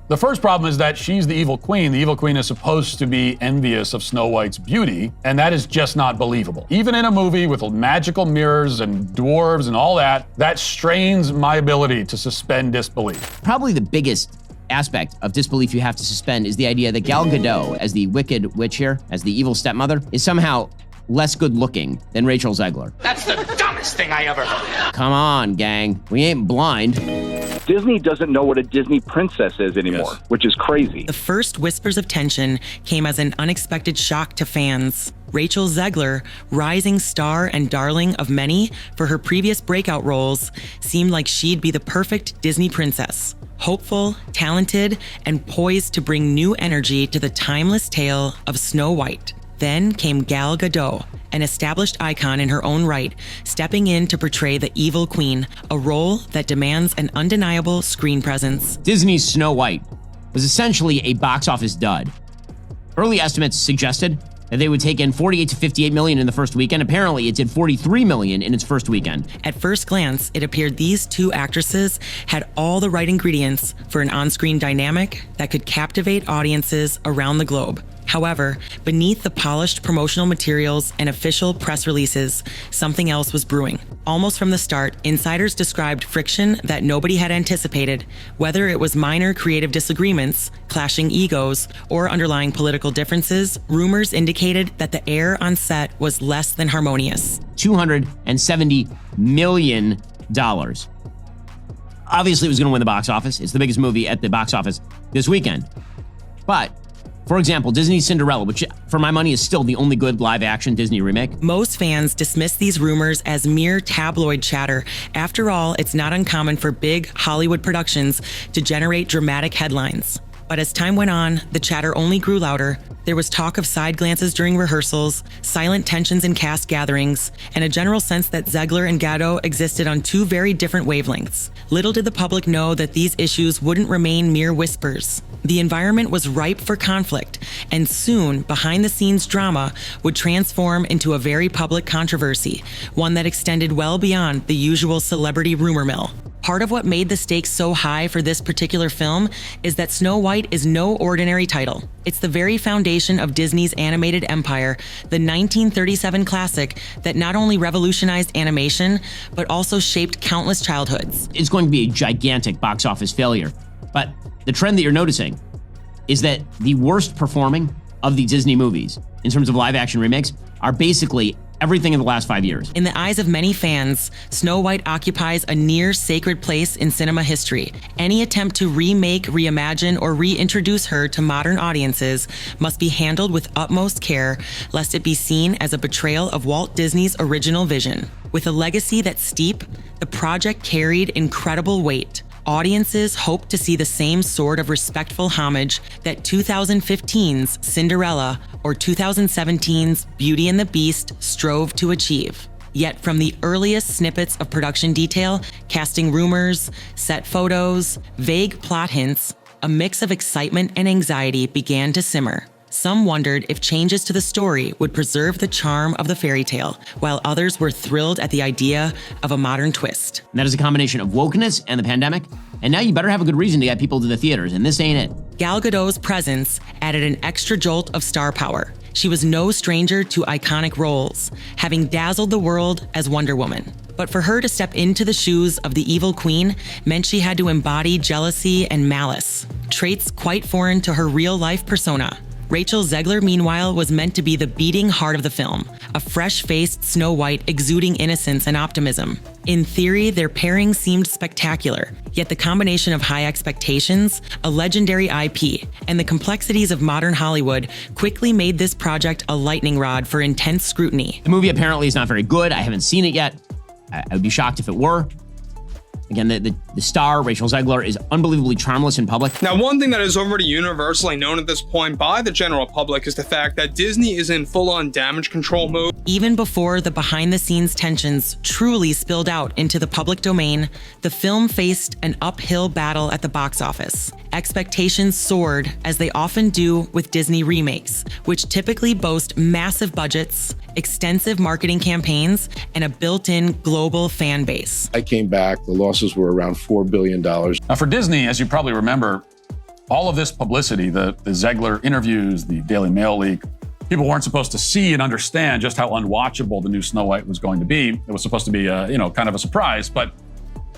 The first problem is that she's the evil queen. The evil queen is supposed to be envious of Snow White's beauty, and that is just not believable. Even in a movie with magical mirrors and dwarves and all that, that strains my ability to suspend disbelief. Probably the biggest aspect of disbelief you have to suspend is the idea that Gal Gadot, as the wicked witch here, as the evil stepmother, is somehow less good looking than Rachel Zegler. That's the dumbest thing I ever heard. Come on, gang. We ain't blind. Disney doesn't know what a Disney princess is anymore, which is crazy. The first whispers of tension came as an unexpected shock to fans. Rachel Zegler, rising star and darling of many for her previous breakout roles, seemed like she'd be the perfect Disney princess. Hopeful, talented, and poised to bring new energy to the timeless tale of Snow White. Then came Gal Gadot, an established icon in her own right, stepping in to portray the evil queen, a role that demands an undeniable screen presence. Disney's Snow White was essentially a box office dud. Early estimates suggested that they would take in 48 to 58 million in the first weekend. Apparently, it did 43 million in its first weekend. At first glance, it appeared these two actresses had all the right ingredients for an on-screen dynamic that could captivate audiences around the globe. However, beneath the polished promotional materials and official press releases, something else was brewing. Almost from the start, insiders described friction that nobody had anticipated, whether it was minor creative disagreements, clashing egos, or underlying political differences. Rumors indicated that the air on set was less than harmonious. $270 million. Obviously, it was going to win the box office. It's the biggest movie at the box office this weekend. But for example, Disney's Cinderella, which for my money is still the only good live-action Disney remake. Most fans dismiss these rumors as mere tabloid chatter. After all, it's not uncommon for big Hollywood productions to generate dramatic headlines. But as time went on, the chatter only grew louder. There was talk of side glances during rehearsals, silent tensions in cast gatherings, and a general sense that Zegler and Gadot existed on two very different wavelengths. Little did the public know that these issues wouldn't remain mere whispers. The environment was ripe for conflict, and soon, behind-the-scenes drama would transform into a very public controversy, one that extended well beyond the usual celebrity rumor mill. Part of what made the stakes so high for this particular film is that Snow White is no ordinary title. It's the very foundation of Disney's animated empire, the 1937 classic that not only revolutionized animation, but also shaped countless childhoods. It's going to be a gigantic box office failure. But the trend that you're noticing is that the worst performing of the Disney movies, in terms of live-action remakes, are basically everything in the last 5 years. In the eyes of many fans, Snow White occupies a near sacred place in cinema history. Any attempt to remake, reimagine, or reintroduce her to modern audiences must be handled with utmost care, lest it be seen as a betrayal of Walt Disney's original vision. With a legacy that's steep, the project carried incredible weight. Audiences hope to see the same sort of respectful homage that 2015's Cinderella or 2017's Beauty and the Beast strove to achieve. Yet from the earliest snippets of production detail, casting rumors, set photos, vague plot hints, a mix of excitement and anxiety began to simmer. Some wondered if changes to the story would preserve the charm of the fairy tale, while others were thrilled at the idea of a modern twist. And that is a combination of wokeness and the pandemic. And now you better have a good reason to get people to the theaters, and this ain't it. Gal Gadot's presence added an extra jolt of star power. She was no stranger to iconic roles, having dazzled the world as Wonder Woman. But for her to step into the shoes of the evil queen meant she had to embody jealousy and malice, traits quite foreign to her real-life persona. Rachel Zegler, meanwhile, was meant to be the beating heart of the film, a fresh-faced Snow White exuding innocence and optimism. In theory, their pairing seemed spectacular, yet the combination of high expectations, a legendary IP, and the complexities of modern Hollywood quickly made this project a lightning rod for intense scrutiny. The movie apparently is not very good. I haven't seen it yet. I would be shocked if it were. Again, the star, Rachel Zegler, is unbelievably charmless in public. Now, one thing that is already universally known at this point by the general public is the fact that Disney is in full-on damage control mode. Even before the behind-the-scenes tensions truly spilled out into the public domain, the film faced an uphill battle at the box office. Expectations soared, as they often do with Disney remakes, which typically boast massive budgets, extensive marketing campaigns, and a built-in global fan base. I came back, the losses were around $4 billion. Now for Disney, as you probably remember, all of this publicity, the Zegler interviews, the Daily Mail leak, people weren't supposed to see and understand just how unwatchable the new Snow White was going to be. It was supposed to be, kind of a surprise, but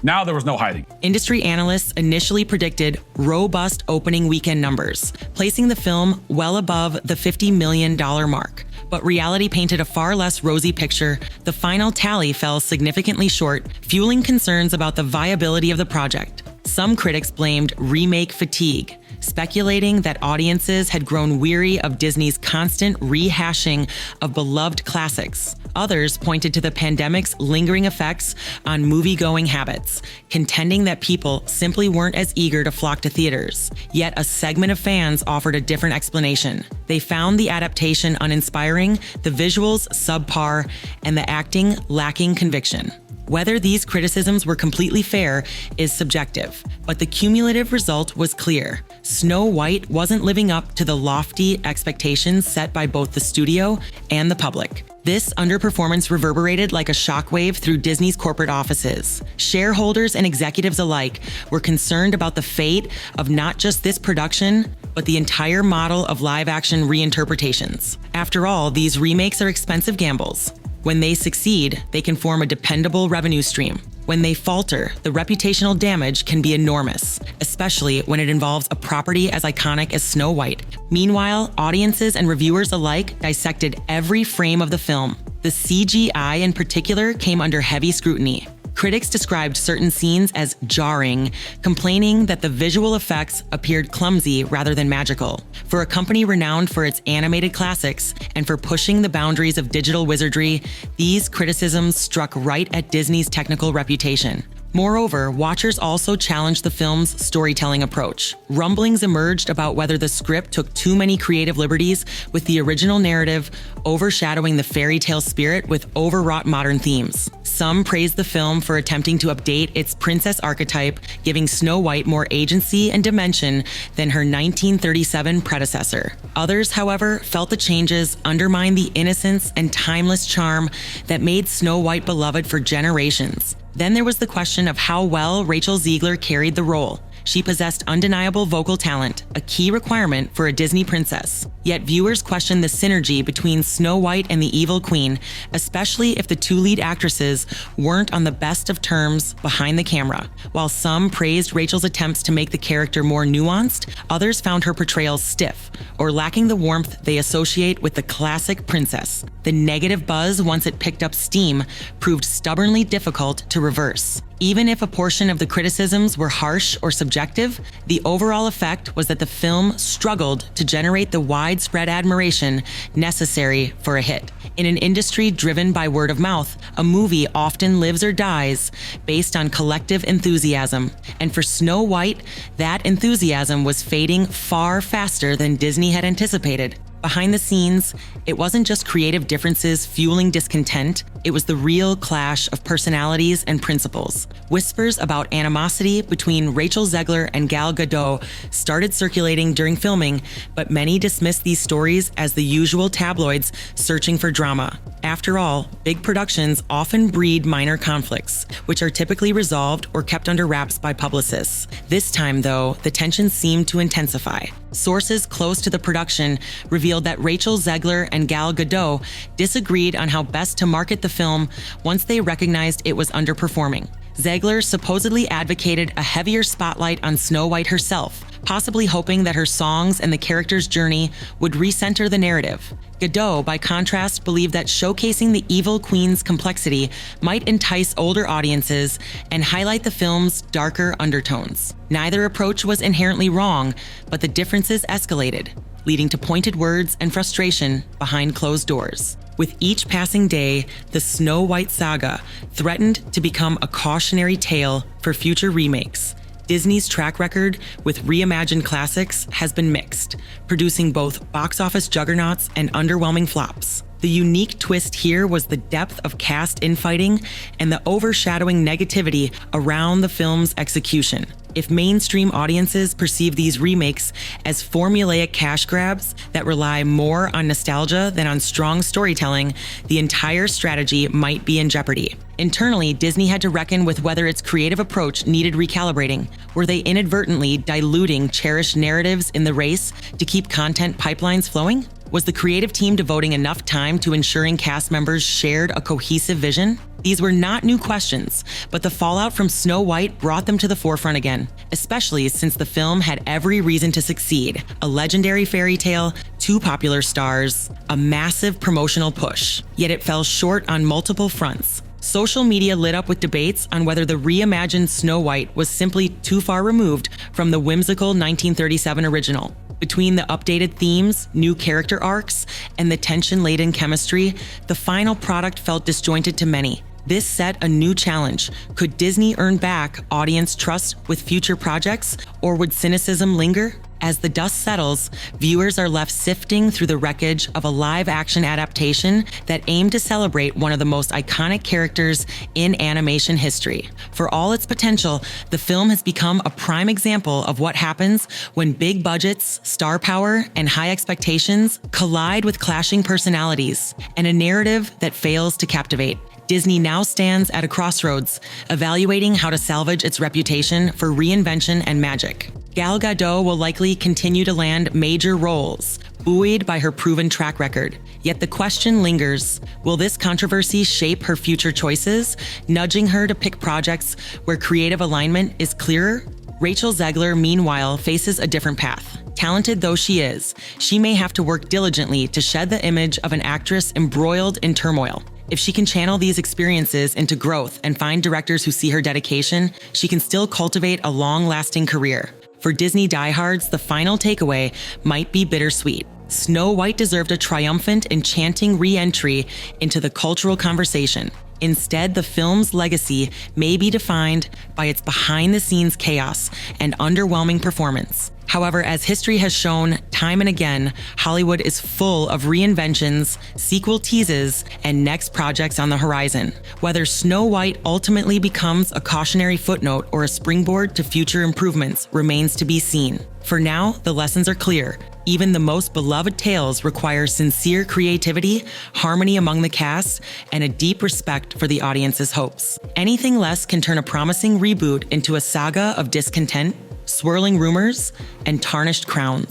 now there was no hiding. Industry analysts initially predicted robust opening weekend numbers, placing the film well above the $50 million mark. But reality painted a far less rosy picture. The final tally fell significantly short, fueling concerns about the viability of the project. Some critics blamed remake fatigue, speculating that audiences had grown weary of Disney's constant rehashing of beloved classics. Others pointed to the pandemic's lingering effects on movie-going habits, contending that people simply weren't as eager to flock to theaters. Yet a segment of fans offered a different explanation. They found the adaptation uninspiring, the visuals subpar, and the acting lacking conviction. Whether these criticisms were completely fair is subjective, but the cumulative result was clear. Snow White wasn't living up to the lofty expectations set by both the studio and the public. This underperformance reverberated like a shockwave through Disney's corporate offices. Shareholders and executives alike were concerned about the fate of not just this production, but the entire model of live-action reinterpretations. After all, these remakes are expensive gambles. When they succeed, they can form a dependable revenue stream. When they falter, the reputational damage can be enormous, especially when it involves a property as iconic as Snow White. Meanwhile, audiences and reviewers alike dissected every frame of the film. The CGI in particular came under heavy scrutiny. Critics described certain scenes as jarring, complaining that the visual effects appeared clumsy rather than magical. For a company renowned for its animated classics and for pushing the boundaries of digital wizardry, these criticisms struck right at Disney's technical reputation. Moreover, watchers also challenged the film's storytelling approach. Rumblings emerged about whether the script took too many creative liberties with the original narrative, overshadowing the fairy tale spirit with overwrought modern themes. Some praised the film for attempting to update its princess archetype, giving Snow White more agency and dimension than her 1937 predecessor. Others, however, felt the changes undermined the innocence and timeless charm that made Snow White beloved for generations. Then there was the question of how well Rachel Zegler carried the role. She possessed undeniable vocal talent, a key requirement for a Disney princess. Yet viewers questioned the synergy between Snow White and the Evil Queen, especially if the two lead actresses weren't on the best of terms behind the camera. While some praised Rachel's attempts to make the character more nuanced, others found her portrayal stiff or lacking the warmth they associate with the classic princess. The negative buzz, once it picked up steam, proved stubbornly difficult to reverse. Even if a portion of the criticisms were harsh or subjective, the overall effect was that the film struggled to generate the widespread admiration necessary for a hit. In an industry driven by word of mouth, a movie often lives or dies based on collective enthusiasm. And for Snow White, that enthusiasm was fading far faster than Disney had anticipated. Behind the scenes, it wasn't just creative differences fueling discontent, it was the real clash of personalities and principles. Whispers about animosity between Rachel Zegler and Gal Gadot started circulating during filming, but many dismissed these stories as the usual tabloids searching for drama. After all, big productions often breed minor conflicts, which are typically resolved or kept under wraps by publicists. This time, though, the tensions seemed to intensify. Sources close to the production revealed that Rachel Zegler and Gal Gadot disagreed on how best to market the film once they recognized it was underperforming. Zegler supposedly advocated a heavier spotlight on Snow White herself, possibly hoping that her songs and the character's journey would recenter the narrative. Gadot, by contrast, believed that showcasing the Evil Queen's complexity might entice older audiences and highlight the film's darker undertones. Neither approach was inherently wrong, but the differences escalated, leading to pointed words and frustration behind closed doors. With each passing day, the Snow White saga threatened to become a cautionary tale for future remakes. Disney's track record with reimagined classics has been mixed, producing both box office juggernauts and underwhelming flops. The unique twist here was the depth of cast infighting and the overshadowing negativity around the film's execution. If mainstream audiences perceive these remakes as formulaic cash grabs that rely more on nostalgia than on strong storytelling, the entire strategy might be in jeopardy. Internally, Disney had to reckon with whether its creative approach needed recalibrating. Were they inadvertently diluting cherished narratives in the race to keep content pipelines flowing? Was the creative team devoting enough time to ensuring cast members shared a cohesive vision? These were not new questions, but the fallout from Snow White brought them to the forefront again, especially since the film had every reason to succeed. A legendary fairy tale, 2 popular stars, a massive promotional push. Yet it fell short on multiple fronts. Social media lit up with debates on whether the reimagined Snow White was simply too far removed from the whimsical 1937 original. Between the updated themes, new character arcs, and the tension-laden chemistry, the final product felt disjointed to many. This set a new challenge. Could Disney earn back audience trust with future projects, or would cynicism linger? As the dust settles, viewers are left sifting through the wreckage of a live-action adaptation that aimed to celebrate one of the most iconic characters in animation history. For all its potential, the film has become a prime example of what happens when big budgets, star power, and high expectations collide with clashing personalities, and a narrative that fails to captivate. Disney now stands at a crossroads, evaluating how to salvage its reputation for reinvention and magic. Gal Gadot will likely continue to land major roles, buoyed by her proven track record. Yet the question lingers, will this controversy shape her future choices, nudging her to pick projects where creative alignment is clearer? Rachel Zegler, meanwhile, faces a different path. Talented though she is, she may have to work diligently to shed the image of an actress embroiled in turmoil. If she can channel these experiences into growth and find directors who see her dedication, she can still cultivate a long-lasting career. For Disney diehards, the final takeaway might be bittersweet. Snow White deserved a triumphant, enchanting re-entry into the cultural conversation. Instead, the film's legacy may be defined by its behind-the-scenes chaos and underwhelming performance. However, as history has shown time and again, Hollywood is full of reinventions, sequel teases, and next projects on the horizon. Whether Snow White ultimately becomes a cautionary footnote or a springboard to future improvements remains to be seen. For now, the lessons are clear. Even the most beloved tales require sincere creativity, harmony among the cast, and a deep respect for the audience's hopes. Anything less can turn a promising reboot into a saga of discontent, swirling rumors, and tarnished crowns.